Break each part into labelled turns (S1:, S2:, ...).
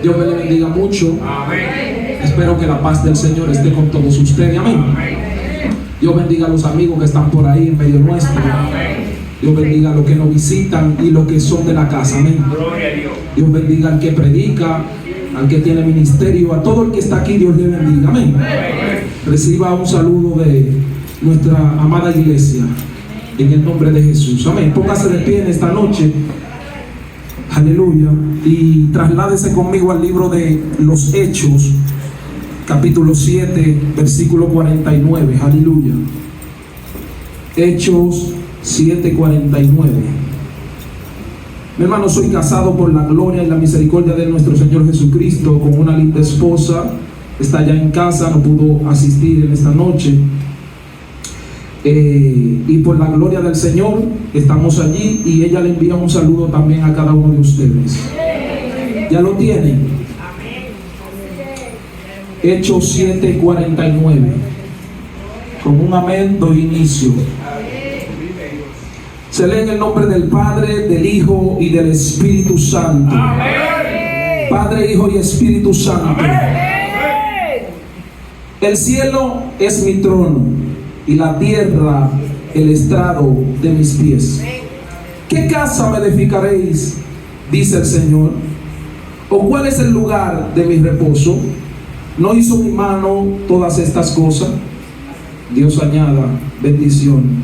S1: Dios me le bendiga mucho. Amén. Espero que la paz del Señor esté con todos ustedes. Amén. Dios bendiga a los amigos que están por ahí en medio nuestro. Dios bendiga a los que nos visitan y los que son de la casa. Amén. Dios bendiga al que predica, al que tiene ministerio, a todo el que está aquí. Dios le bendiga. Amén. Reciba un saludo de nuestra amada iglesia en el nombre de Jesús. Amén. Póngase de pie en esta noche. Aleluya. Y trasládese conmigo al libro de los Hechos, capítulo 7, versículo 49. Aleluya. Hechos 7:49. Mi hermano, soy casado por la gloria y la misericordia de nuestro Señor Jesucristo con una linda esposa. Está ya en casa, no pudo asistir en esta noche. Y por la gloria del Señor estamos allí, y ella le envía un saludo también a cada uno de ustedes. ¿Ya lo tienen? Hechos 7:49. Con un amén doy inicio. Se lee en el nombre del Padre, del Hijo y del Espíritu Santo. Amén. Padre, Hijo y Espíritu Santo. Amén. El cielo es mi trono y la tierra el estrado de mis pies. ¿Qué casa me edificaréis? Dice el Señor. ¿O cuál es el lugar de mi reposo? ¿No hizo mi mano todas estas cosas? Dios añada bendición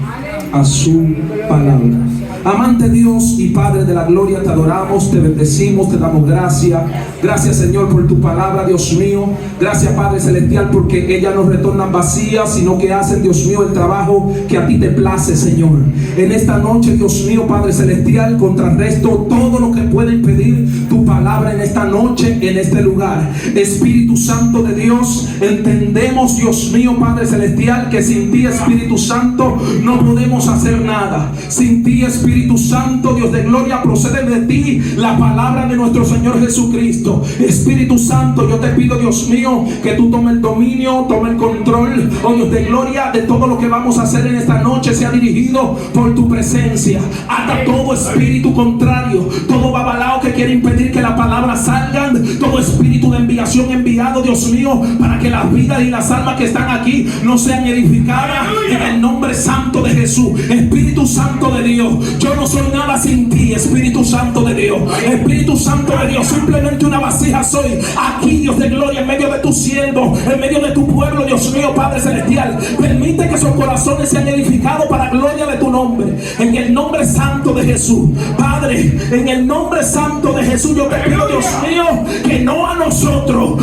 S1: a su palabra. Amante Dios y Padre de la gloria, te adoramos, te bendecimos, te damos gracias. Gracias, Señor, por tu palabra, Dios mío. Gracias, Padre celestial, porque ellas no retornan vacías, sino que hacen, Dios mío, el trabajo que a ti te place, Señor. En esta noche, Dios mío, Padre celestial, contrarresto todo lo que puede impedir tu palabra en esta noche, en este lugar. Espíritu Santo de Dios, entendemos, Dios mío, Padre celestial, que sin ti, Espíritu Santo, no podemos hacer nada. Sin ti, Espíritu Santo, Dios de gloria, procede de ti la palabra de nuestro Señor Jesucristo. Espíritu Santo, yo te pido, Dios mío, que tú tomes el dominio, tome el control, oh Dios de gloria, de todo lo que vamos a hacer en esta noche, sea dirigido por tu presencia. Ata todo espíritu contrario, todo babalao que quiere impedir que la palabra salgan, todo espíritu de enviación enviado, Dios mío, para que las vidas y las almas que están aquí no sean edificadas, en el nombre santo de Jesús. Espíritu Santo de Dios, yo no soy nada sin ti, Espíritu Santo de Dios. Espíritu Santo de Dios, simplemente una vasija soy aquí, Dios de gloria, en medio de tu siervo, en medio de tu pueblo, Dios mío, Padre celestial. Permite que esos corazones sean edificados para gloria de tu nombre, en el nombre santo de Jesús. Padre, en el nombre santo de Jesús, yo te pido, Dios mío, que no a nosotros,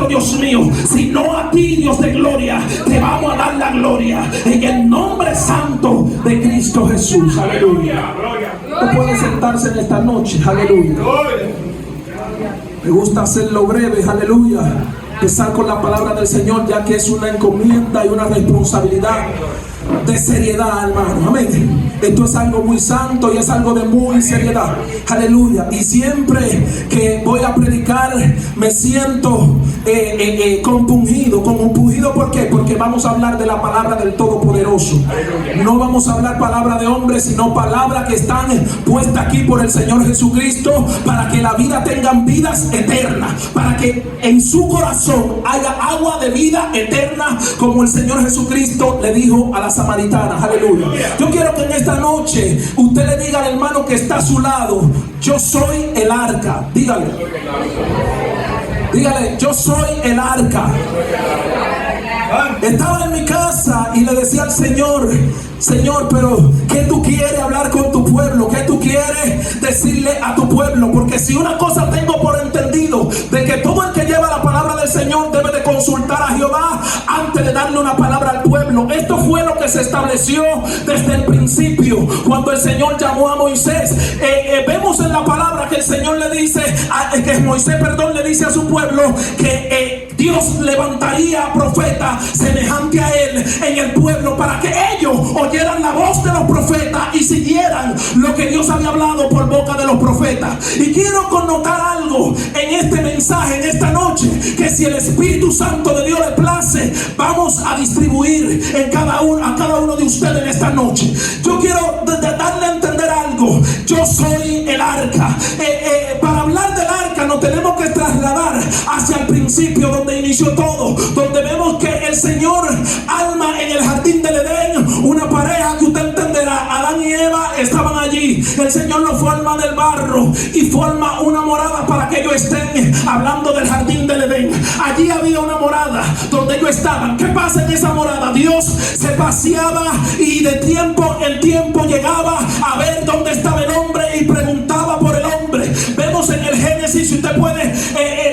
S1: Dios mío, sino a ti, Dios de gloria, te vamos a dar la gloria, en el nombre santo de Cristo Jesús. Aleluya. No puede sentarse en esta noche. Aleluya. Me gusta hacerlo breve. Aleluya. Empezar con la palabra del Señor, ya que es una encomienda y una responsabilidad de seriedad, hermano. Amén. Esto es algo muy santo y es algo de muy seriedad. Aleluya. Y siempre que voy a predicar me siento compungido. ¿Por qué? Porque vamos a hablar de la palabra del Todopoderoso. No vamos a hablar palabra de hombres, sino palabras que están puestas aquí por el Señor Jesucristo, para que la vida tengan vidas eternas, para que en su corazón haya agua de vida eterna, como el Señor Jesucristo le dijo a la samaritana. Aleluya. Yo quiero que en esta noche usted le diga al hermano que está a su lado: yo soy el arca. Dígale, yo soy el arca. Estaba en mi casa y le decía al Señor: Señor, pero ¿qué tú quieres hablar con tu pueblo? ¿Qué tú quieres decirle a tu pueblo? Porque si una cosa tengo por entendido, de que todo el que lleva la palabra del Señor debe de consultar a Jehová antes de darle una palabra al pueblo. Esto fue lo que se estableció desde el principio, cuando el Señor llamó a Moisés. Vemos en la palabra que el Señor le dice, que Moisés, le dice a su pueblo que Dios levantaría profeta semejante a él en el pueblo, para que ellos oyeran la voz de los profetas y siguieran lo que Dios había hablado por boca de los profetas. Y quiero connotar algo en este mensaje, en esta noche, que si el Espíritu Santo de Dios le place, vamos a distribuir a cada uno de ustedes en esta noche. Yo quiero darle a entender algo. Yo soy el arca. Para hablar del arca no nos tenemos que trasladar hacia el principio, donde inició todo, donde vemos que el Señor alma en el jardín del Edén una pareja que usted entenderá. Adán y Eva estaban allí. El Señor los forma del barro y forma una morada para que ellos estén. Hablando del jardín del Edén, allí había una morada donde ellos estaban. ¿Qué pasa en esa morada? Dios se paseaba y de tiempo en tiempo llegaba a ver dónde estaba el hombre y preguntaba por el hombre. Vemos en el Génesis, si usted puede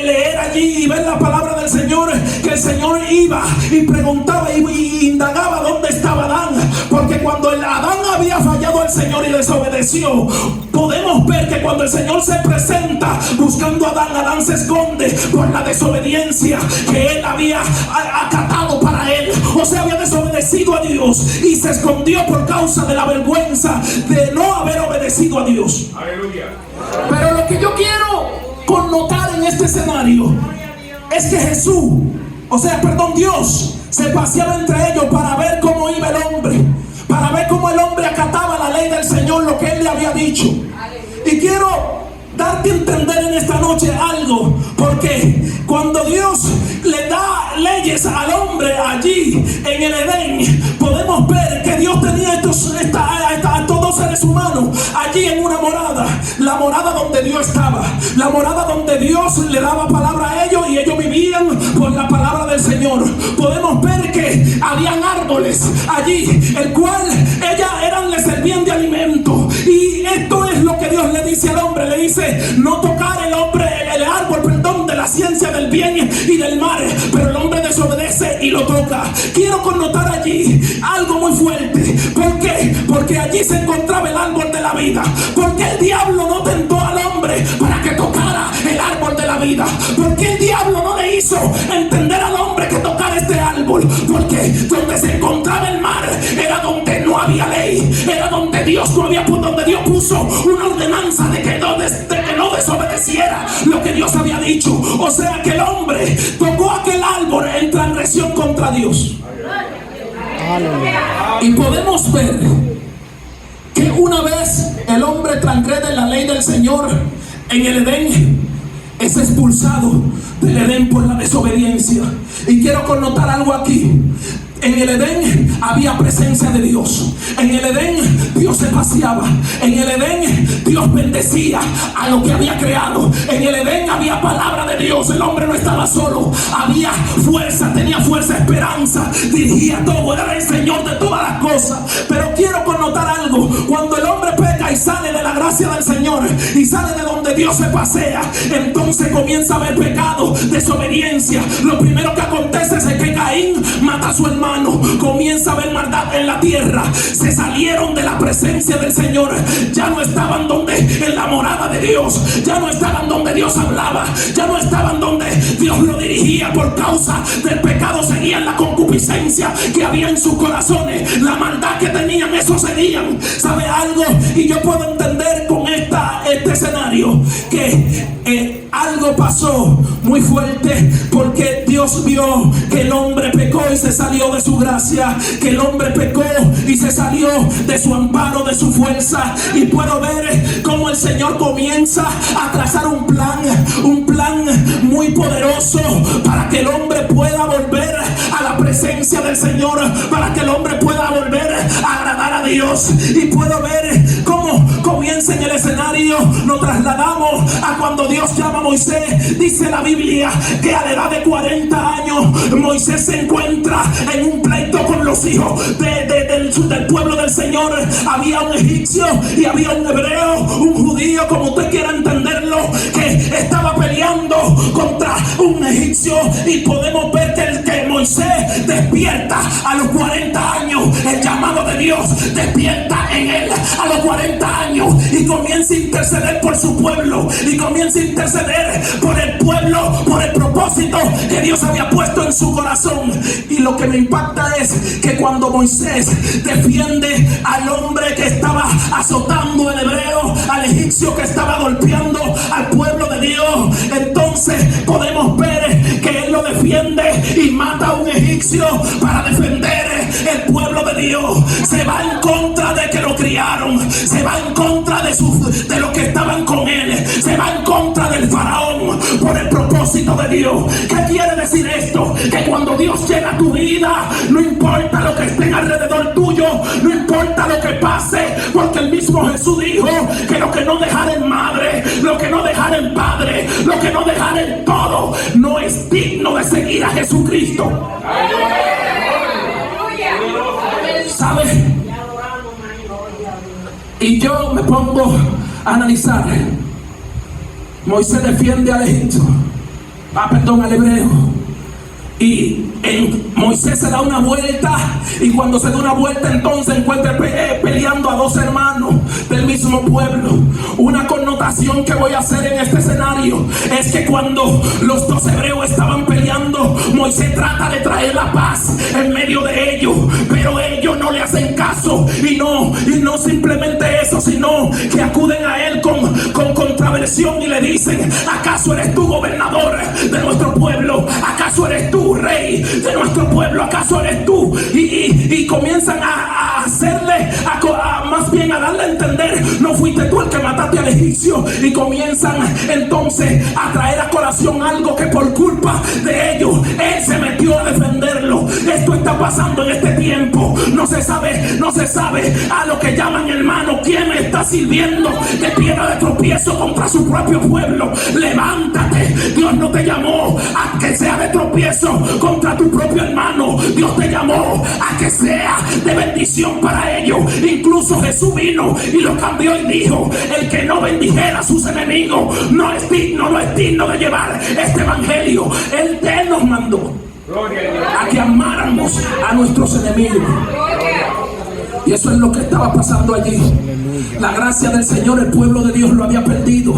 S1: leer allí y ver la palabra del Señor, que el Señor iba y preguntaba y indagaba dónde estaba Adán, porque cuando Adán había fallado al Señor y desobedeció, podemos ver que cuando el Señor se presenta buscando a Adán, Adán se esconde por la desobediencia que él había acatado para él. O sea, había desobedecido a Dios y se escondió por causa de la vergüenza de no haber obedecido a Dios. Aleluya. Pero lo que yo quiero connotar en este escenario es que Dios se paseaba entre ellos para ver cómo iba el hombre, para ver cómo el hombre acataba la ley del Señor, lo que él le había dicho. Y quiero darte a entender en esta noche algo, porque cuando Dios le da leyes al hombre allí en el Edén, podemos ver que Dios tenía a estos dos seres humanos allí en una morada, la morada donde Dios estaba, la morada donde Dios le daba palabra a ellos y ellos vivían por la palabra del Señor. Podemos ver que habían árboles allí, el cual le servían de alimento, y esto es lo que Dios le dice al hombre. Le dice no tocar el árbol de la ciencia del bien y del mal, pero el hombre desobedece y lo toca. Quiero connotar allí algo muy fuerte. ¿Por qué? Porque allí se encontraba el árbol de la vida. Porque el diablo no tentó al hombre para que tocara el árbol de la vida. Porque el diablo no le hizo entender al hombre que tocara este árbol. Porque donde se encontraba el mar era donde no había ley, era donde Dios puso una ordenanza de que no desobedeciera lo que Dios había dicho. O sea que el hombre tocó aquel árbol en transgresión contra Dios. Y podemos ver que una vez el hombre transgrede la ley del Señor en el Edén, es expulsado del Edén por la desobediencia. Y quiero connotar algo aquí. En el Edén había presencia de Dios. En el Edén Dios se paseaba. En el Edén Dios bendecía a lo que había creado. En el Edén había palabra de Dios. El hombre no estaba solo. Había fuerza, tenía fuerza, esperanza. Dirigía todo, era el Señor de todas las cosas. Pero quiero connotar algo. Cuando el hombre peca y sale de la gracia del Señor y sale de donde Dios se pasea, entonces comienza a haber pecado, desobediencia. Lo primero que acontece es que Caín mata a su hermano. Comienza a haber maldad en la tierra. Se salieron de la presencia del Señor. Ya no estaban en la morada de Dios. Ya no estaban donde Dios hablaba. Ya no estaban donde Dios lo dirigía. Por causa del pecado seguían la concupiscencia que había en sus corazones. La maldad que tenían, eso seguían. ¿Sabe algo? Y yo puedo entender con este escenario que algo pasó muy fuerte, porque Dios vio que el hombre pecó y se salió de su gracia, que el hombre pecó y se salió de su amparo, de su fuerza. Y puedo ver cómo el Señor comienza a trazar un plan muy poderoso para que el hombre pueda volver a la presencia del Señor, para que el hombre pueda volver a agradar a Dios. Y puedo ver cómo comienza en el escenario. Nos trasladamos a cuando Dios llama a Moisés. Dice la Biblia que a la edad de 40 años Moisés se encuentra en un pleito con los hijos del pueblo del Señor. Había un egipcio y había un hebreo, un judío, como usted quiera entenderlo, que estaba peleando contra un egipcio. Y podemos ver que Moisés despierta a los 40 años. El llamado de Dios despierta en él a los 40 años y comienza a interceder por su pueblo, y comienza a interceder por el pueblo, por el propósito que Dios había puesto en su corazón. Y lo que me impacta es que cuando Moisés defiende al hombre que estaba azotando al hebreo, al egipcio que estaba golpeando al pueblo de Dios, entonces podemos ver que él lo defiende y mata a un egipcio para defender el pueblo de Dios. Se va en contra de que lo criaron, se va en contra de los que estaban con él, se va en contra del faraón, propósito de Dios. ¿Qué quiere decir esto? Que cuando Dios llega a tu vida, no importa lo que esté alrededor tuyo, no importa lo que pase, porque el mismo Jesús dijo que lo que no dejara en madre, lo que no dejara en padre, lo que no dejara en todo, no es digno de seguir a Jesucristo. ¿Sabes? Y yo me pongo a analizar. Moisés defiende al Egipto, al hebreo, y Moisés se da una vuelta, y cuando se da una vuelta entonces encuentra peleando a dos hermanos del mismo pueblo. Una connotación que voy a hacer en este escenario es que cuando los dos hebreos estaban peleando, Moisés trata de traer la paz en medio de ellos, pero ellos no le hacen caso, y no simplemente eso, sino que acuden a él con contraversión y le dicen: ¿acaso eres tú gobernador de nuestro pueblo? ¿Acaso eres tú rey de nuestro pueblo? ¿Acaso eres tú? Y comienzan a hacerle, más bien a darle a entender: no fuiste tú el que mataste al egipcio. Y comienzan entonces a traer a colación algo que por culpa de ellos él se metió a defenderlo. Esto está pasando en este tiempo. No se sabe a lo que llaman, hermano, quién está sirviendo de piedra de tropiezo contra su propio pueblo. Levántate. Dios no te llamó a que sea de tropiezo contra tu propio hermano. Dios te llamó a que sea de bendición para ellos. Incluso Jesús vino y lo cambió y dijo: el que no bendijera a sus enemigos no es digno de llevar este evangelio. Él nos mandó a que amáramos a nuestros enemigos. Y eso es lo que estaba pasando allí. La gracia del Señor, el pueblo de Dios lo había perdido.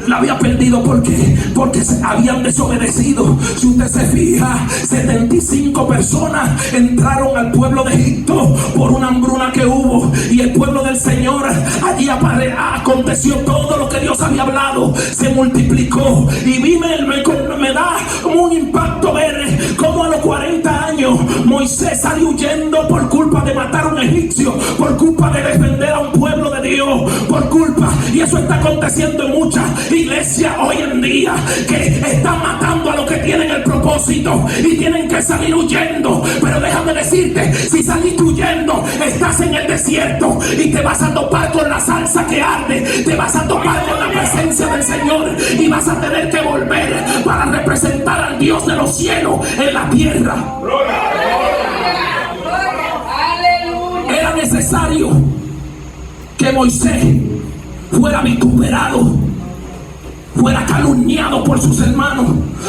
S1: La había perdido porque se habían desobedecido. Si usted se fija, 75 personas entraron al pueblo de Egipto por una hambruna que hubo, y el pueblo del Señor allí aconteció todo lo que Dios había hablado, se multiplicó. Y me da un impacto ver cómo a los 40 años Moisés salió huyendo por culpa de matar a un egipcio, por culpa de defender a un pueblo de Dios, por culpa. Y eso está aconteciendo en muchas iglesias hoy en día, que están matando a los que tienen el propósito y tienen que salir huyendo. Pero déjame decirte, si saliste huyendo, estás en el desierto y te vas a topar con la salsa que arde, te vas a topar con la presencia del Señor, y vas a tener que volver para representar al Dios de los cielos en la tierra. Era necesario que Moisés fuera vituperado, fuera calumniado por sus hermanos,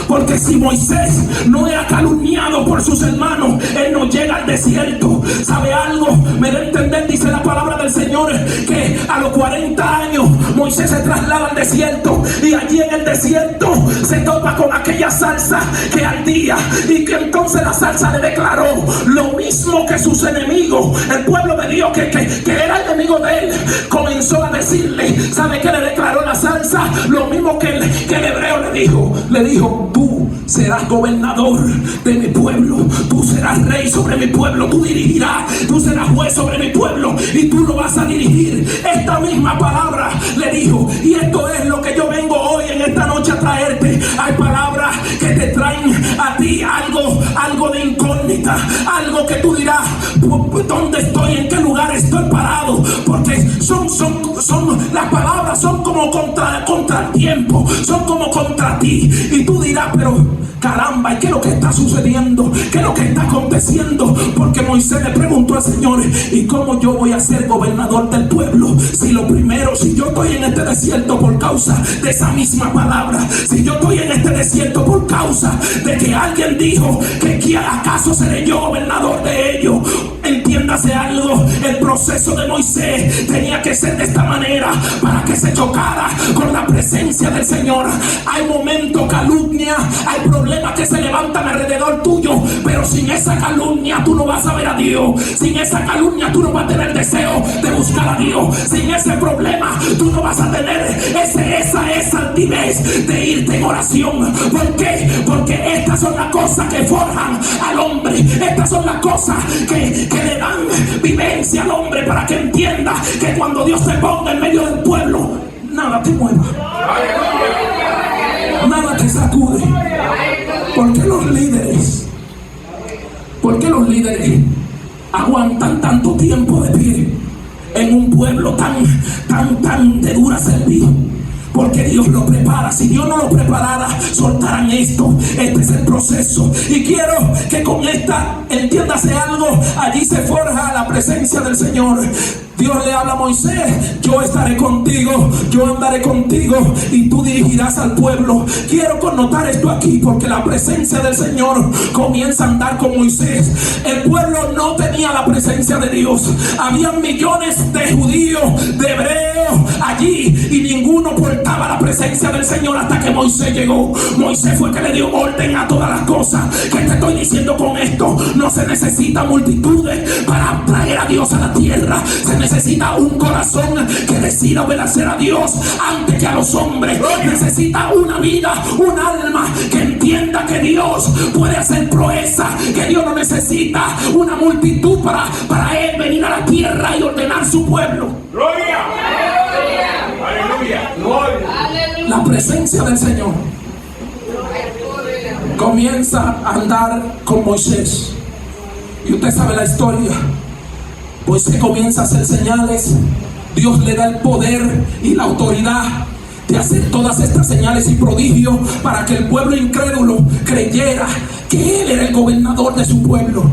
S1: porque si Moisés no era calumniado por sus hermanos, él no llega al desierto. ¿Sabe algo? Me da a entender, dice la palabra del Señor, que a los 40 años Moisés se traslada al desierto, y allí en el desierto se topa con aquella salsa que ardía, y que entonces la salsa le declaró lo mismo que sus enemigos, el pueblo de Dios que era enemigo de él, comenzó a decirle. ¿Sabe qué le declaró la salsa? Lo mismo que el hebreo le dijo: tú serás gobernador de mi pueblo, tú serás rey sobre mi pueblo, tú dirigirás, tú serás juez sobre mi pueblo, y tú lo vas a dirigir. Esta misma palabra le dijo, y esto es lo que yo vengo hoy en esta noche a traerte. Hay palabras que te traen a ti algo de incógnita, algo que tú dirás: ¿dónde estoy? ¿En qué lugar estoy parado? Porque son las palabras son como contra el tiempo, son como contra ti, y tú dirás: pero caramba, ¿qué es lo que está sucediendo? ¿Qué es lo que está aconteciendo? Porque Moisés le preguntó al Señor: ¿y cómo yo voy a ser gobernador del pueblo? Si yo estoy en este desierto por causa de esa misma palabra, si yo estoy en este desierto por causa de que alguien dijo que ¿acaso seré yo gobernador de ellos? Entiéndase algo, el proceso de Moisés tenía que ser de esta manera para que se chocara con la presencia del Señor. Hay momentos, calumnia, hay problemas que se levantan alrededor tuyo, pero sin esa calumnia tú no vas a ver a Dios. Sin esa calumnia tú no vas a tener deseo de buscar a Dios. Sin ese problema tú no vas a tener esa altivez de irte en oración. ¿Por qué? Porque estas son las cosas que forjan al hombre. Estas son las cosas que le dan vivencia al hombre, para que entienda que cuando Dios te ponga en medio del pueblo, nada te mueva, nada te
S2: que sacude. ¿Por qué los líderes? ¿Por qué los líderes aguantan tanto tiempo de pie en un pueblo tan de dura servicio? Porque Dios lo prepara. Si Dios no lo preparara, soltarán esto. Este es el proceso. Y quiero que con esta, entiéndase algo, allí se forja la presencia del Señor. Dios le habla a Moisés: yo estaré contigo, yo andaré contigo y tú dirigirás al pueblo. Quiero connotar esto aquí porque la presencia del Señor comienza a andar con Moisés. El pueblo no tenía la presencia de Dios. Habían millones de judíos, de hebreos allí, y ninguno portaba la presencia del Señor hasta que Moisés llegó. Moisés fue que le dio orden a todas las cosas. ¿Qué te estoy diciendo con esto? No se necesita multitudes para traer a Dios a la tierra. Se necesita un corazón que decida obedecer a Dios antes que a los hombres. Necesita una vida, un alma que entienda que Dios puede hacer proeza, que Dios no necesita una multitud para Él venir a la tierra y ordenar su pueblo.
S3: ¡Gloria! ¡Aleluya! ¡Gloria!
S2: La presencia del Señor comienza a andar con Moisés. Y usted sabe la historia. Moisés comienza a hacer señales. Dios le da el poder y la autoridad de hacer todas estas señales y prodigios para que el pueblo incrédulo creyera que Él era el gobernador de su pueblo.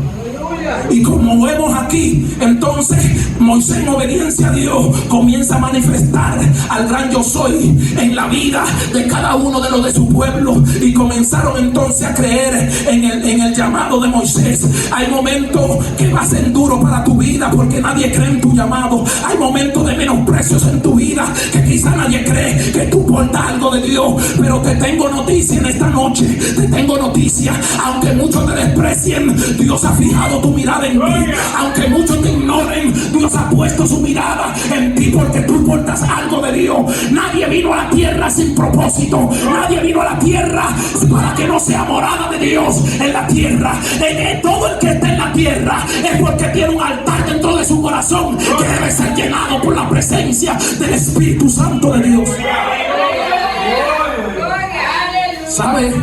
S2: Y como vemos aquí, entonces Moisés, en obediencia a Dios, comienza a manifestar al gran yo soy en la vida de cada uno de los de su pueblo. Y comenzaron entonces a creer en el llamado de Moisés. Hay momentos que va a ser duro para tu vida porque nadie cree en tu llamado. Hay momentos de menosprecios en tu vida que quizá nadie cree que tú portas algo de Dios. Pero te tengo noticia en esta noche. Te tengo noticia. Aunque muchos te desprecien, Dios ha fijado tu mirada en ti. Aunque muchos te ignoren, Dios ha puesto su mirada en ti porque tú portas algo de Dios. Nadie vino a la tierra sin propósito. Nadie vino a la tierra para que no sea morada de Dios en la tierra. Todo el que está en la tierra es porque tiene un altar dentro de su corazón que debe ser llenado por la presencia del Espíritu Santo de Dios. ¿Sabe?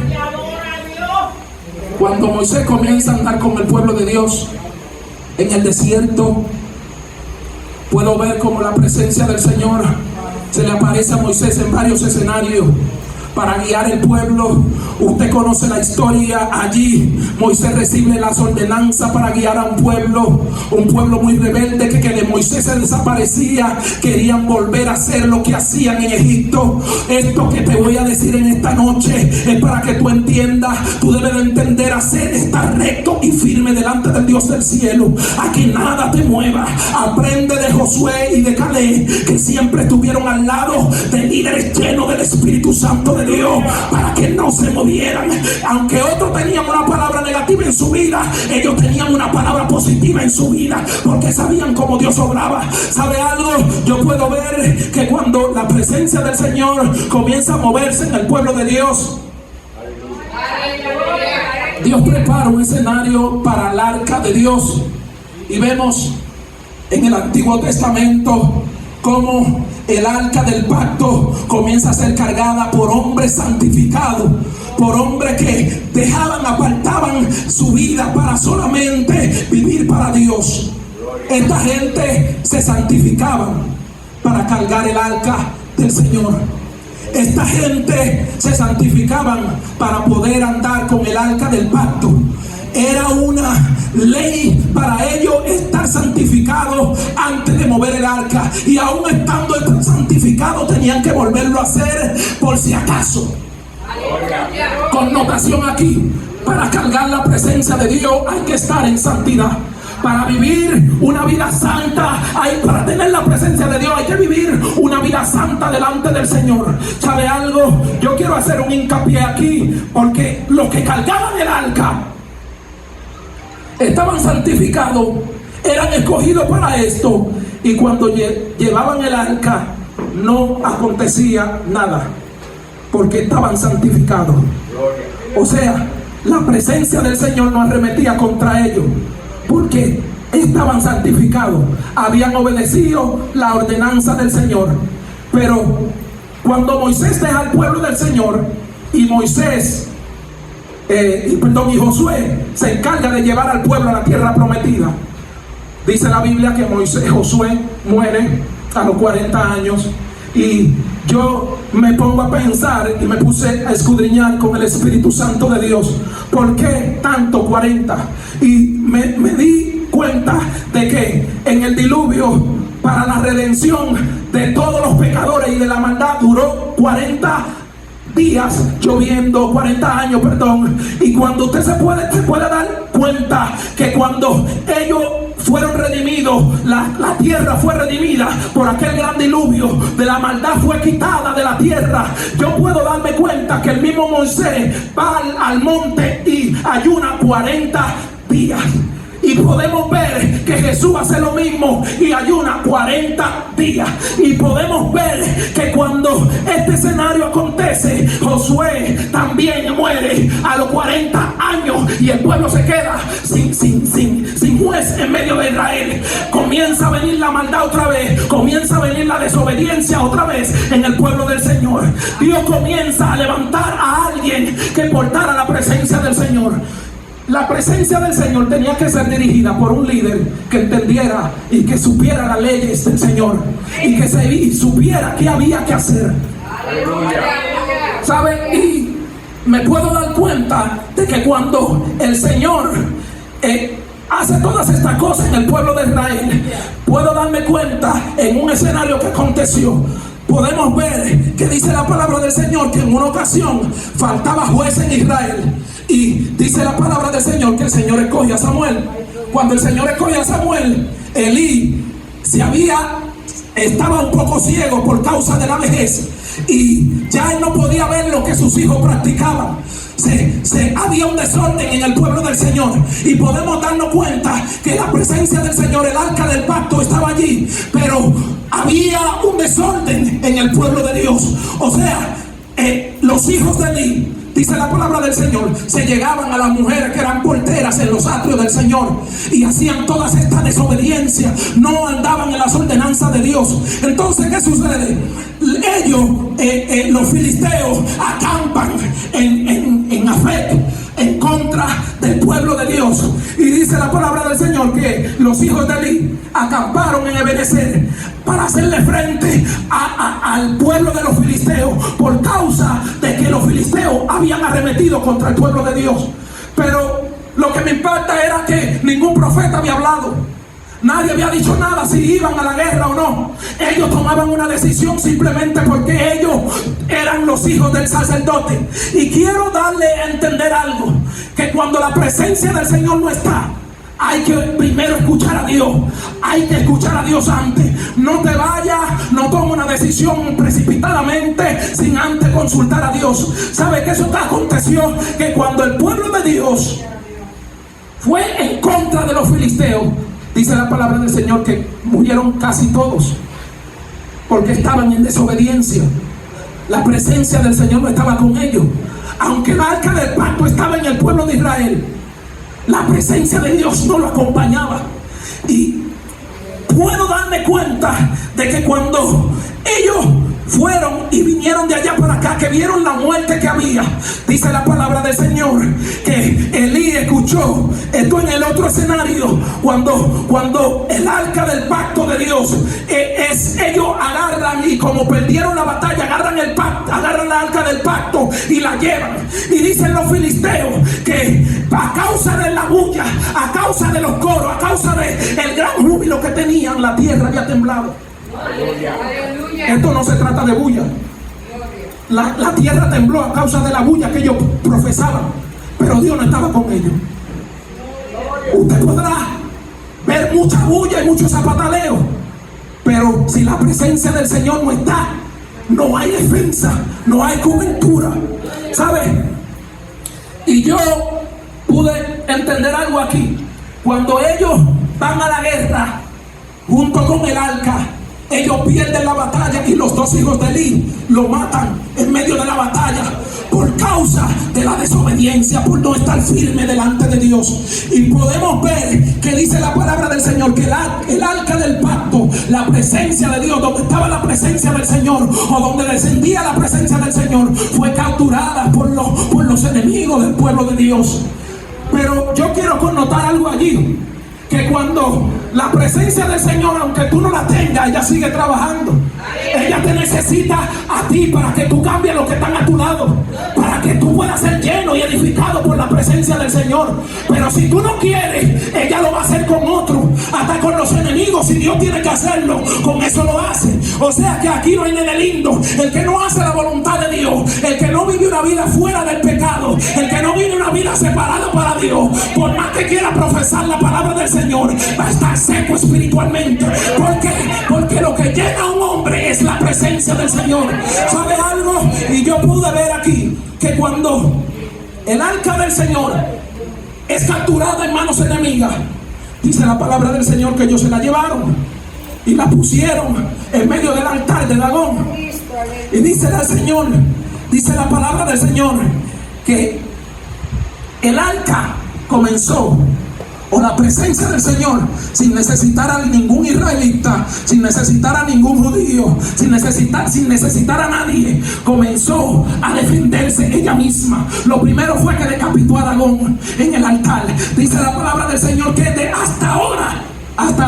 S2: Cuando Moisés comienza a andar con el pueblo de Dios en el desierto, puedo ver como la presencia del Señor se le aparece a Moisés en varios escenarios para guiar el pueblo. Usted conoce la historia. Allí Moisés recibe las ordenanzas para guiar a un pueblo muy rebelde que de Moisés se desaparecía. Querían volver a hacer lo que hacían en Egipto. Esto que te voy a decir en esta noche es para que tú entiendas. Tú debes de entender, hacer, estar recto y firme delante del Dios del cielo, a que nada te mueva. Aprende de Josué y de Caleb, que siempre estuvieron al lado de líderes llenos del Espíritu Santo de Dios, para que no se movieran. Aunque otros tenían una palabra negativa en su vida, ellos tenían una palabra positiva en su vida, porque sabían cómo Dios obraba. ¿Sabe algo? Yo puedo ver que cuando la presencia del Señor comienza a moverse en el pueblo de Dios, Dios prepara un escenario para el arca de Dios. Y vemos en el Antiguo Testamento cómo el arca del pacto comienza a ser cargada por hombres santificados, por hombres que apartaban su vida para solamente vivir para Dios. Esta gente se santificaban para cargar el arca del Señor. Esta gente se santificaban para poder andar con el arca del pacto. Era una ley para ellos estar santificados antes de mover el arca, y aún estando santificados tenían que volverlo a hacer por si acaso. Connotación aquí: para cargar la presencia de Dios hay que estar en santidad. Para vivir una vida santa, para tener la presencia de Dios hay que vivir una vida santa delante del Señor. ¿Sabe algo? Yo quiero hacer un hincapié aquí, porque los que cargaban el arca estaban santificados, eran escogidos para esto, y cuando llevaban el arca no acontecía nada, porque estaban santificados. O sea, la presencia del Señor no arremetía contra ellos, porque estaban santificados, habían obedecido la ordenanza del Señor. Pero cuando Moisés deja al pueblo del Señor y y Josué se encarga de llevar al pueblo a la tierra prometida. Dice la Biblia que Josué muere a los 40 años. Y yo me pongo a pensar y me puse a escudriñar con el Espíritu Santo de Dios, ¿por qué tanto 40? Y me di cuenta de que en el diluvio, para la redención de todos los pecadores y de la maldad, duró 40 días lloviendo, 40 años, perdón. Y cuando usted se puede dar cuenta que cuando ellos fueron redimidos, la tierra fue redimida por aquel gran diluvio, de la maldad fue quitada de la tierra. Yo puedo darme cuenta que el mismo Moisés va al monte y ayuna 40 días. Y podemos ver que Jesús hace lo mismo y ayuna 40 días. Y podemos ver que cuando este escenario acontece, Josué también muere a los 40 años y el pueblo se queda sin juez en medio de Israel. Comienza a venir la maldad otra vez, comienza a venir la desobediencia otra vez en el pueblo del Señor. Dios comienza a levantar a alguien que portara la presencia del Señor. La presencia del Señor tenía que ser dirigida por un líder que entendiera y que supiera las leyes del Señor y que supiera qué había que hacer. ¿Sabe? Y me puedo dar cuenta de que cuando el Señor hace todas estas cosas en el pueblo de Israel, puedo darme cuenta en un escenario que aconteció. Podemos ver que dice la palabra del Señor que en una ocasión faltaba juez en Israel. Y dice la palabra del Señor que el Señor escoge a Samuel. Cuando el Señor escoge a Samuel, Elí estaba un poco ciego por causa de la vejez. Y ya él no podía ver lo que sus hijos practicaban. Había un desorden en el pueblo del Señor. Y podemos darnos cuenta que la presencia del Señor, el arca del pacto, estaba allí. Pero había un desorden en el pueblo de Dios. O sea, los hijos de Elí, dice la palabra del Señor, se llegaban a las mujeres que eran porteras en los atrios del Señor y hacían todas estas desobediencias, no andaban en las ordenanzas de Dios. Entonces, ¿qué sucede? Ellos, los filisteos, acampan en Afec en contra del pueblo de Dios. Y dice la palabra del Señor que los hijos de Elí acamparon en Ebenezer para hacerle frente al pueblo de los filisteos, por causa de que los filisteos habían arremetido contra el pueblo de Dios. Pero lo que me impacta era que ningún profeta había hablado. Nadie había dicho nada si iban a la guerra o no. Ellos tomaban una decisión simplemente porque ellos eran los hijos del sacerdote. Y quiero darle a entender algo, que cuando la presencia del Señor no está, hay que primero escuchar a Dios. Hay que escuchar a Dios antes. No te vayas, no toma una decisión precipitadamente sin antes consultar a Dios. ¿Sabe que eso te aconteció? Que cuando el pueblo de Dios fue en contra de los filisteos, dice la palabra del Señor que murieron casi todos porque estaban en desobediencia. La presencia del Señor no estaba con ellos. Aunque el arca del pacto estaba en el pueblo de Israel, la presencia de Dios no lo acompañaba. Y puedo darme cuenta de que cuando ellos fueron y vinieron de allá para acá, que vieron la muerte que había, dice la palabra del Señor que Elí escuchó esto en el otro escenario, cuando el arca del pacto de Dios ellos agarran, y como perdieron la batalla, agarran la arca del pacto y la llevan. Y dicen los filisteos que a causa de la bulla, a causa de los coros, a causa del gran júbilo que tenían, la tierra había temblado. Esto no se trata de bulla. La tierra tembló a causa de la bulla que ellos profesaban, pero Dios no estaba con ellos. Usted podrá ver mucha bulla y mucho zapataleo, pero si la presencia del Señor no está, no hay defensa, no hay cobertura. ¿Sabe? Y yo pude entender algo aquí. Cuando ellos van a la guerra junto con el arca, ellos pierden la batalla y los dos hijos de Elí lo matan en medio de la batalla. ¿Por causa de la desobediencia, por no estar firme delante de Dios. Y podemos ver que dice la palabra del Señor que el arca del pacto, la presencia de Dios, donde estaba la presencia del Señor, o donde descendía la presencia del Señor, fue capturada por los enemigos del pueblo de Dios. Pero yo quiero connotar algo allí, que cuando la presencia del Señor, aunque tú no la tengas, ella sigue trabajando. Ella te necesita a ti para que tú cambies los que están a tu lado, para que tú puedas ser lleno y edificado por la presencia del Señor. Pero si tú no quieres, ella lo va a hacer con otro, hasta con los enemigos. Si Dios tiene que hacerlo, con eso lo hace. O sea que aquí no hay nene lindo. El que no hace la voluntad de Dios, el que no vive una vida fuera del pecado, el que no vive una vida separada para Dios, por más que quiera profesar la palabra del Señor, va a estar seco espiritualmente. ¿Por qué? Porque lo que llena a un hombre es la presencia del Señor. ¿Sabe algo? Y yo pude ver aquí que cuando el arca del Señor es capturada en manos enemigas, dice la palabra del Señor que ellos se la llevaron y la pusieron en medio del altar de Dagón. Y dice el Señor, dice la palabra del Señor, que el arca comenzó, o la presencia del Señor, sin necesitar a ningún israelita, sin necesitar a ningún judío, sin necesitar a nadie, comenzó a defenderse ella misma. Lo primero fue que decapitó a Dagón en el altar. Dice la palabra del Señor que hasta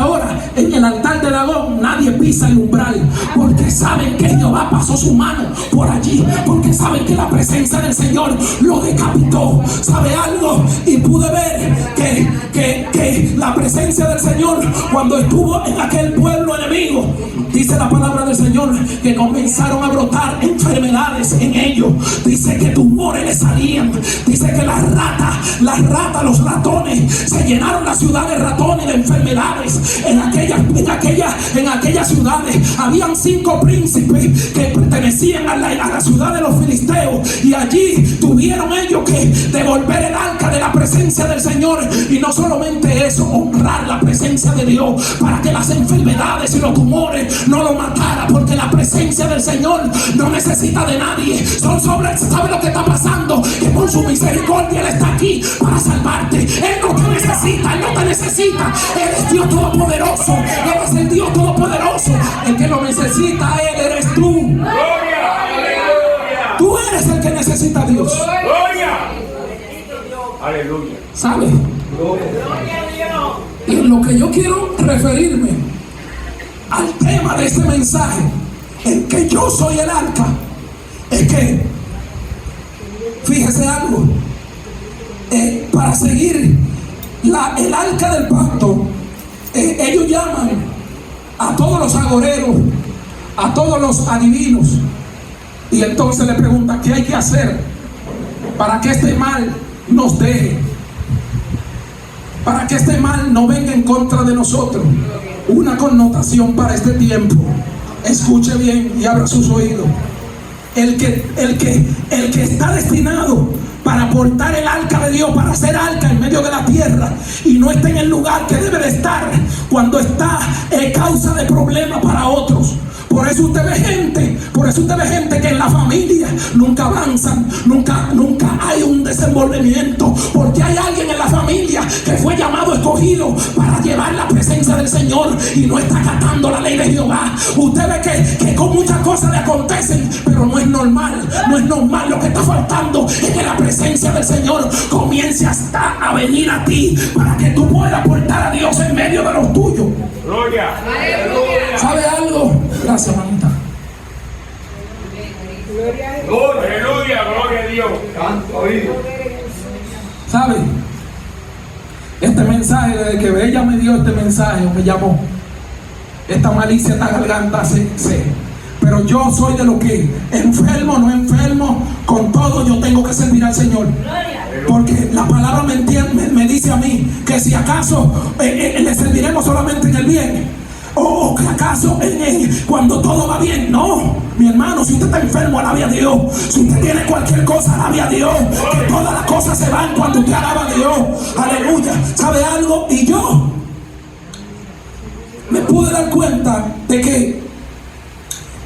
S2: ahora, en el altar de Dagón nadie pisa el umbral, porque saben que Jehová pasó su mano por allí, porque saben que la presencia del Señor lo decapitó. ¿Sabe algo? Y pude ver que la presencia del Señor, cuando estuvo en aquel pueblo enemigo, dice la palabra del Señor que comenzaron a brotar enfermedades en ellos. Dice que tumores le salían. Dice que las ratas, los ratones, se llenaron la ciudad de ratones, de enfermedades. En aquellas ciudades habían 5 príncipes que pertenecían a la ciudad de los filisteos, y allí tuvieron ellos que devolver el arca de la presencia del Señor. Y no solamente eso, honrar la presencia de Dios para que las enfermedades y los tumores no lo matara, porque la presencia del Señor no necesita de nadie. ¿Sabe lo que está pasando? Que por su misericordia Él está aquí para salvarte. Él no te necesita, Él no te necesita. Él es Dios todopoderoso. Él es el Dios todopoderoso. El que lo necesita Él eres tú. Tú eres el que necesita a Dios.
S3: Aleluya.
S2: ¿Sabes? Y en lo que yo quiero referirme al tema de este mensaje, en que yo soy el arca, es que, fíjese algo, para seguir el arca del pacto, ellos llaman a todos los agoreros, a todos los adivinos, y entonces le preguntan qué hay que hacer para que este mal nos deje, para que este mal no venga en contra de nosotros. Una connotación para este tiempo, escuche bien y abra sus oídos. El que está destinado para portar el arca de Dios, para hacer arca en medio de la tierra, y no está en el lugar que debe de estar cuando está causa de problemas para otros. Por eso usted ve gente que en la familia nunca avanzan, nunca hay un desenvolvimiento, porque hay alguien en la familia que fue llamado, escogido para llevar la presencia del Señor y no está acatando la ley de Jehová. Usted ve que con muchas cosas le acontecen, pero no es normal. Lo que está faltando es que la presencia del Señor comience a venir a ti, para que tú puedas portar a Dios en medio de los tuyos.
S3: Gloria.
S2: ¿Sabe algo? Gracias, mamita.
S3: Aleluya, gloria a Dios. Canto oído.
S2: ¿Sabe? Este mensaje, desde que ella me dio este mensaje, me llamó, esta malicia, esta garganta pero yo soy de lo que, enfermo, no enfermo, con todo yo tengo que servir al Señor. Porque la palabra me dice a mí que si acaso le serviremos solamente en el bien, o que acaso cuando todo va bien. No, mi hermano, si usted está enfermo, alabe a Dios. Si usted tiene cualquier cosa, alabe a Dios. Que todas las cosas se van cuando usted alaba a Dios. Aleluya. ¿Sabe algo? Y yo me pude dar cuenta de que